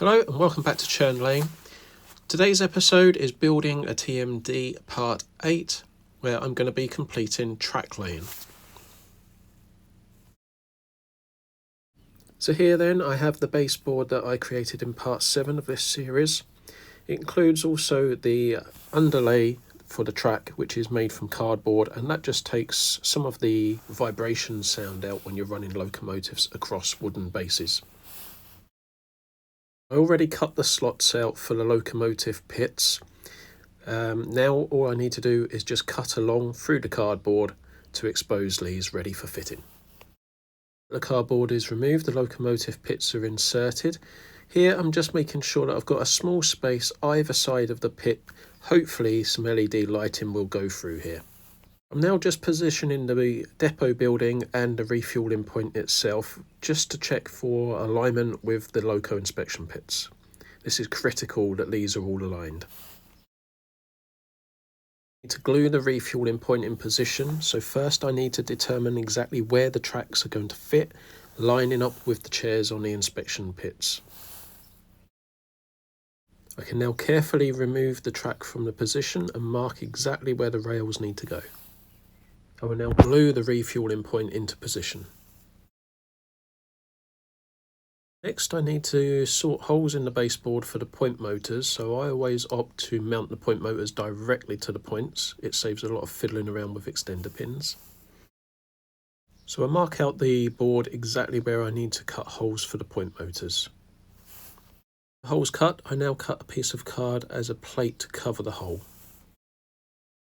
Hello and welcome back to Churn Lane. Today's episode is building a TMD part 8 where I'm going to be completing track lane. So here then I have the baseboard that I created in part 7 of this series. It includes also the underlay for the track, which is made from cardboard, and that just takes some of the vibration sound out when you're running locomotives across wooden bases. I already cut the slots out for the locomotive pits. Now all I need to do is just cut along through the cardboard to expose these ready for fitting. The cardboard is removed, the locomotive pits are inserted. Here I'm just making sure that I've got a small space either side of the pit. Hopefully some LED lighting will go through here. I'm now just positioning the depot building and the refueling point itself just to check for alignment with the loco inspection pits. This is critical that these are all aligned. I need to glue the refueling point in position, so first I need to determine exactly where the tracks are going to fit, lining up with the chairs on the inspection pits. I can now carefully remove the track from the position and mark exactly where the rails need to go. I will now glue the refueling point into position. Next I need to sort holes in the baseboard for the point motors, so I always opt to mount the point motors directly to the points. It saves a lot of fiddling around with extender pins. So I mark out the board exactly where I need to cut holes for the point motors. The holes cut, I now cut a piece of card as a plate to cover the hole.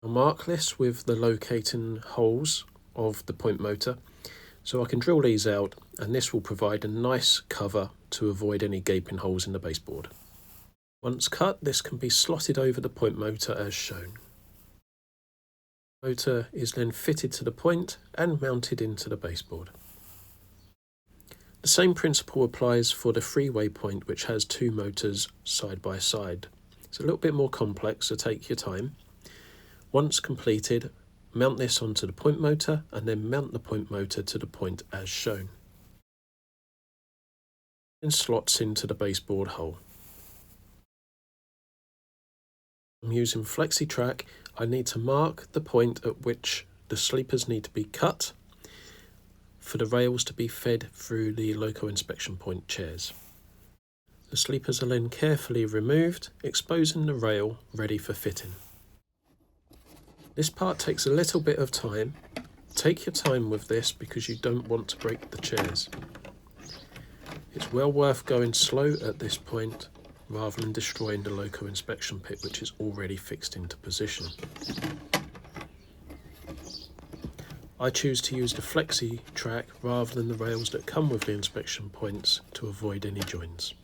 I'll mark this with the locating holes of the point motor so I can drill these out, and this will provide a nice cover to avoid any gaping holes in the baseboard. Once cut, this can be slotted over the point motor as shown. The motor is then fitted to the point and mounted into the baseboard. The same principle applies for the freeway point, which has two motors side by side. It's a little bit more complex, so take your time. Once completed, mount this onto the point motor and then mount the point motor to the point as shown. Then slots into the baseboard hole. I'm using FlexiTrack. I need to mark the point at which the sleepers need to be cut for the rails to be fed through the loco inspection point chairs. The sleepers are then carefully removed, exposing the rail ready for fitting. This part takes a little bit of time. Take your time with this because you don't want to break the chairs. It's well worth going slow at this point rather than destroying the loco inspection pit, which is already fixed into position. I choose to use the FlexiTrack rather than the rails that come with the inspection points to avoid any joins.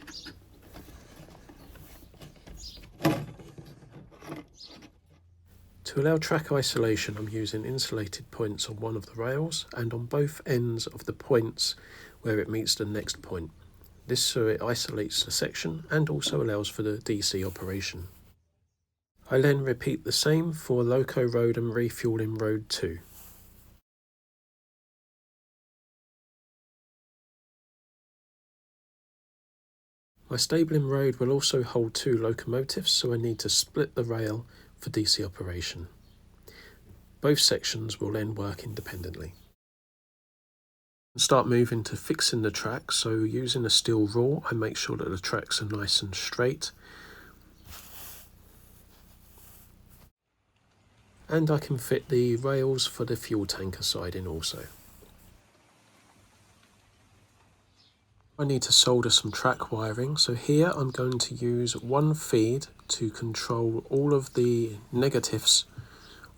To allow track isolation, I'm using insulated points on one of the rails and on both ends of the points where it meets the next point. This so it isolates the section and also allows for the DC operation. I then repeat the same for loco road and refueling road 2. My stabling road will also hold two locomotives, so I need to split the rail for DC operation. Both sections will then work independently. Start moving to fixing the track, so using a steel rule I make sure that the tracks are nice and straight. And I can fit the rails for the fuel tanker siding also. I need to solder some track wiring, so here I'm going to use one feed to control all of the negatives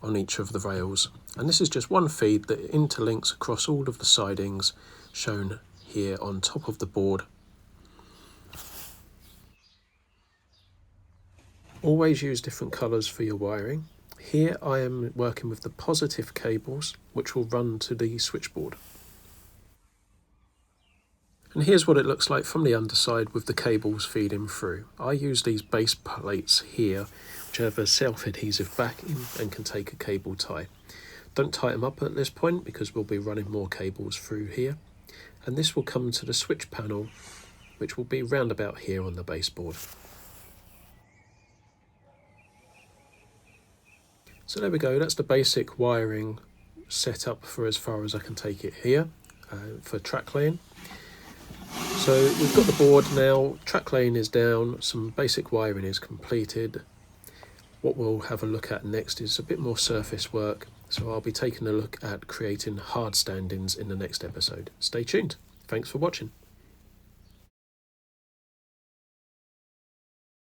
on each of the rails, and this is just one feed that interlinks across all of the sidings shown here on top of the board. Always use different colours for your wiring. Here I am working with the positive cables which will run to the switchboard. And here's what it looks like from the underside with the cables feeding through. I use these base plates here, which have a self-adhesive backing and can take a cable tie. Don't tie them up at this point because we'll be running more cables through here. And this will come to the switch panel which will be round about here on the baseboard. So there we go, that's the basic wiring set up for as far as I can take it here for track laying. So we've got the board now, track laying is down, some basic wiring is completed. What we'll have a look at next is a bit more surface work, so I'll be taking a look at creating hard standings in the next episode. Stay tuned. Thanks for watching.